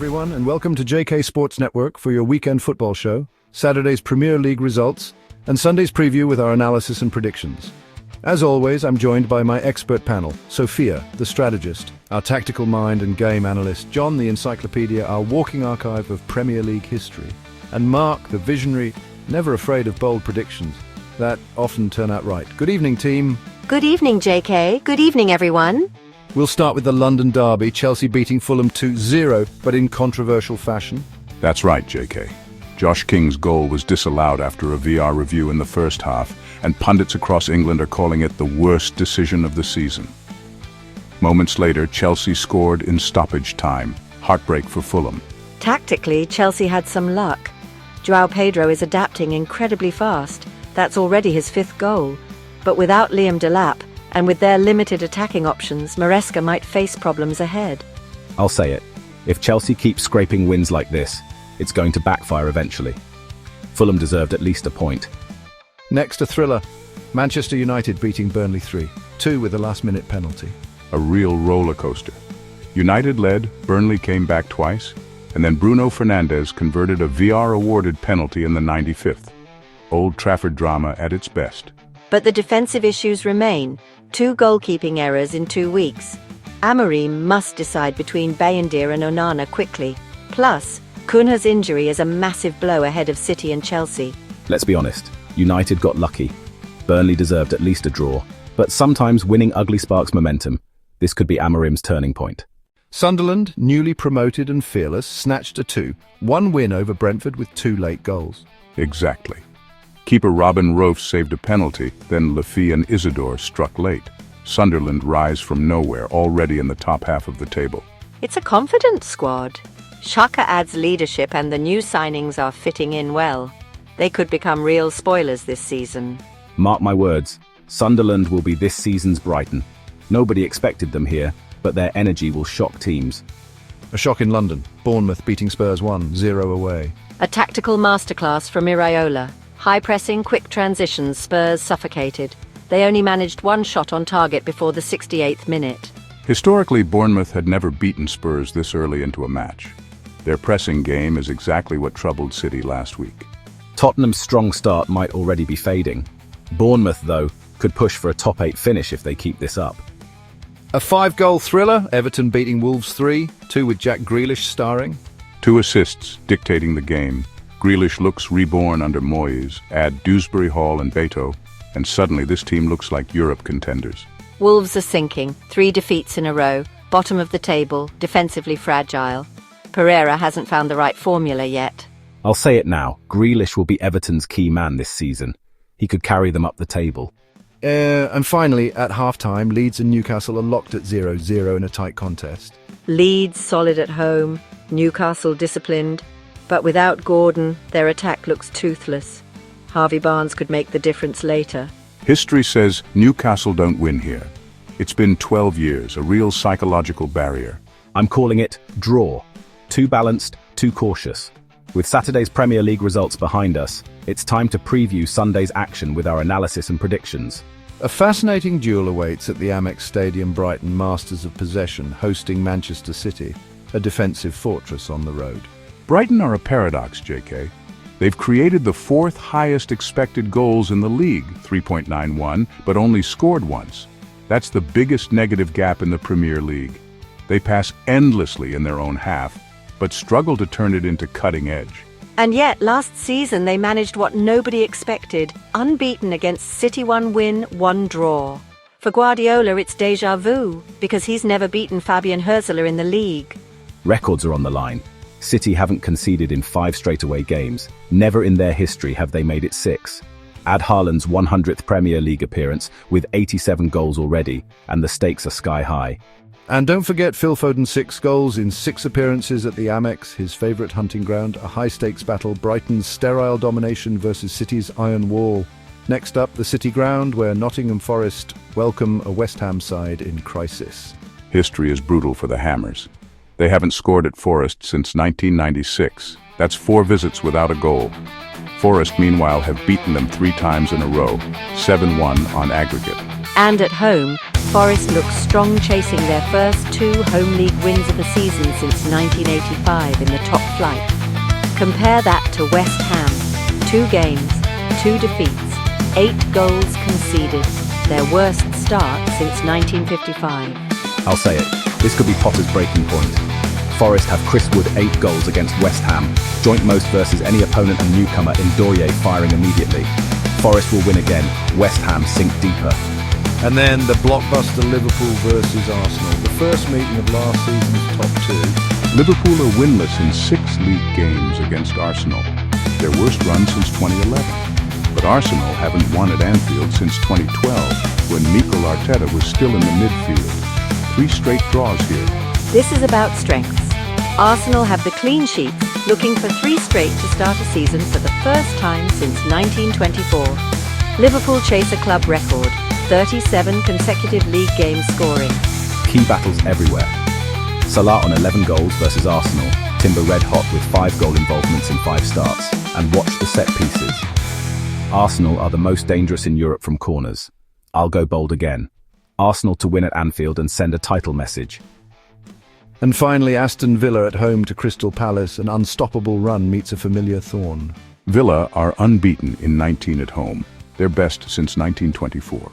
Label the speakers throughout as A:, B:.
A: everyone, and welcome to JK Sports Network for your weekend football show, Saturday's Premier League results, and Sunday's preview with our analysis and predictions. As always, I'm joined by my expert panel, Sophia, the strategist, our tactical mind and game analyst, John, the encyclopedia, our walking archive of Premier League history, and Mark, the visionary, never afraid of bold predictions that often turn out right. Good evening, team.
B: Good evening, JK. Good evening, everyone.
A: We'll start with the London derby, Chelsea beating Fulham 2-0, but in controversial fashion.
C: That's right, JK. Josh King's goal was disallowed after a VR review in the first half, and pundits across England are calling it the worst decision of the season. Moments later, Chelsea scored in stoppage time. Heartbreak for Fulham.
B: Tactically, Chelsea had some luck. João Pedro is adapting incredibly fast. That's already his 5th goal. But without Liam Delap, and with their limited attacking options, Maresca might face problems ahead.
D: I'll say it. If Chelsea keeps scraping wins like this, it's going to backfire eventually. Fulham deserved at least a point.
A: Next, a thriller. Manchester United beating Burnley 3-2 with a last-minute penalty.
C: A real roller coaster. United led, Burnley came back twice, and then Bruno Fernandes converted a VR-awarded penalty in the 95th. Old Trafford drama at its best.
B: But the defensive issues remain. 2 goalkeeping errors in 2 weeks. Amorim must decide between Bayindir and Onana quickly. Plus, Cunha's injury is a massive blow ahead of City and Chelsea.
D: Let's be honest, United got lucky. Burnley deserved at least a draw, but sometimes winning ugly sparks momentum. This could be Amorim's turning point.
A: Sunderland, newly promoted and fearless, snatched a 2-1 win over Brentford with 2 late goals.
C: Exactly. Keeper Robin Rofe saved a penalty, then Laffy and Isidore struck late. Sunderland rise from nowhere, already in the top half of the table.
B: It's a confident squad. Xhaka adds leadership and the new signings are fitting in well. They could become real spoilers this season.
D: Mark my words, Sunderland will be this season's Brighton. Nobody expected them here, but their energy will shock teams.
A: A shock in London, Bournemouth beating Spurs 1-0 away.
B: A tactical masterclass from Iraola. High pressing, quick transitions, Spurs suffocated. They only managed 1 shot on target before the 68th minute.
C: Historically, Bournemouth had never beaten Spurs this early into a match. Their pressing game is exactly what troubled City last week.
D: Tottenham's strong start might already be fading. Bournemouth, though, could push for a top 8 finish if they keep this up.
A: A 5-goal thriller, Everton beating Wolves 3-2 with Jack Grealish starring.
C: 2 assists dictating the game. Grealish looks reborn under Moyes, add Dewsbury Hall and Beto, and suddenly this team looks like Europe contenders.
B: Wolves are sinking, 3 defeats in a row, bottom of the table, defensively fragile. Pereira hasn't found the right formula yet.
D: I'll say it now, Grealish will be Everton's key man this season. He could carry them up the table.
A: And finally, at half-time, Leeds and Newcastle are locked at 0-0 in a tight contest.
B: Leeds solid at home, Newcastle disciplined. But without Gordon, their attack looks toothless. Harvey Barnes could make the difference later.
C: History says Newcastle don't win here. It's been 12 years, a real psychological barrier.
D: I'm calling it draw. Too balanced, too cautious. With Saturday's Premier League results behind us, it's time to preview Sunday's action with our analysis and predictions.
A: A fascinating duel awaits at the Amex Stadium, Brighton, masters of possession, hosting Manchester City, a defensive fortress on the road.
C: Brighton are a paradox, JK. They've created the 4th highest expected goals in the league, 3.91, but only scored once. That's the biggest negative gap in the Premier League. They pass endlessly in their own half, but struggle to turn it into cutting edge.
B: And yet, last season they managed what nobody expected, unbeaten against City, 1 win, 1 draw. For Guardiola, it's déjà vu, because he's never beaten Fabian Hürzeler in the league.
D: Records are on the line. City haven't conceded in 5 straightaway games. Never in their history have they made it 6. Add Haaland's 100th Premier League appearance with 87 goals already, and the stakes are sky high.
A: And don't forget Phil Foden's 6 goals in 6 appearances at the Amex, his favourite hunting ground, a high-stakes battle, Brighton's sterile domination versus City's iron wall. Next up, the City ground, where Nottingham Forest welcome a West Ham side in crisis.
C: History is brutal for the Hammers. They haven't scored at Forest since 1996. That's 4 visits without a goal. Forest, meanwhile, have beaten them 3 times in a row, 7-1 on aggregate.
B: And at home, Forest looks strong, chasing their first 2 home league wins of the season since 1985 in the top flight. Compare that to West Ham. 2 games, 2 defeats, 8 goals conceded. Their worst start since 1955.
D: I'll say it, this could be Potter's breaking point. Forest have Chris Wood 8 goals against West Ham, joint most versus any opponent and newcomer in Doye firing immediately. Forest will win again, West Ham sink deeper.
A: And then the blockbuster Liverpool versus Arsenal, the first meeting of last season's top 2.
C: Liverpool are winless in 6 league games against Arsenal, their worst run since 2011. But Arsenal haven't won at Anfield since 2012, when Mikel Arteta was still in the midfield. 3 straight draws here.
B: This is about strengths. Arsenal have the clean sheets, looking for 3 straight to start a season for the first time since 1924. Liverpool chase a club record, 37 consecutive league games scoring.
D: Key battles everywhere. Salah on 11 goals versus Arsenal, Timber red hot with 5 goal involvements in 5 starts, and watch the set pieces. Arsenal are the most dangerous in Europe from corners. I'll go bold again. Arsenal to win at Anfield and send a title message.
A: And finally, Aston Villa at home to Crystal Palace, an unstoppable run meets a familiar thorn.
C: Villa are unbeaten in 19 at home, their best since 1924.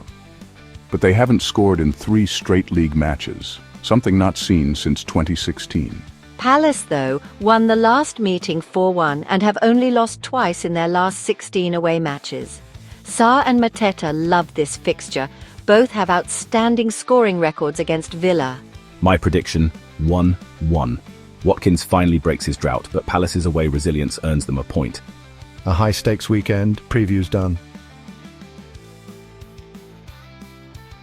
C: But they haven't scored in 3 straight league matches, something not seen since 2016.
B: Palace, though, won the last meeting 4-1 and have only lost twice in their last 16 away matches. Sarr and Mateta love this fixture. Both have outstanding scoring records against Villa.
D: My prediction, 1-1. Watkins finally breaks his drought, but Palace's away resilience earns them a point.
A: A high-stakes weekend, preview's done.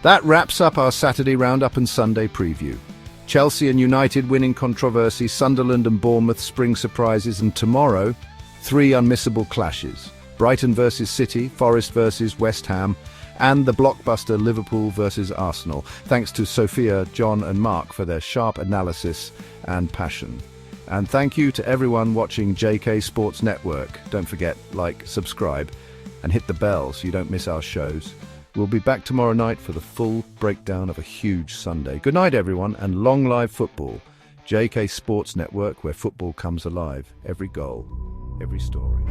A: That wraps up our Saturday Roundup and Sunday preview. Chelsea and United winning controversy, Sunderland and Bournemouth spring surprises, and tomorrow, 3 unmissable clashes. Brighton versus City, Forest versus West Ham, and the blockbuster Liverpool versus Arsenal. Thanks to Sophia, John and Mark for their sharp analysis and passion. And thank you to everyone watching JK Sports Network. Don't forget, like, subscribe, and hit the bell so you don't miss our shows. We'll be back tomorrow night for the full breakdown of a huge Sunday. Good night, everyone, and long live football. JK Sports Network, where football comes alive. Every goal, every story.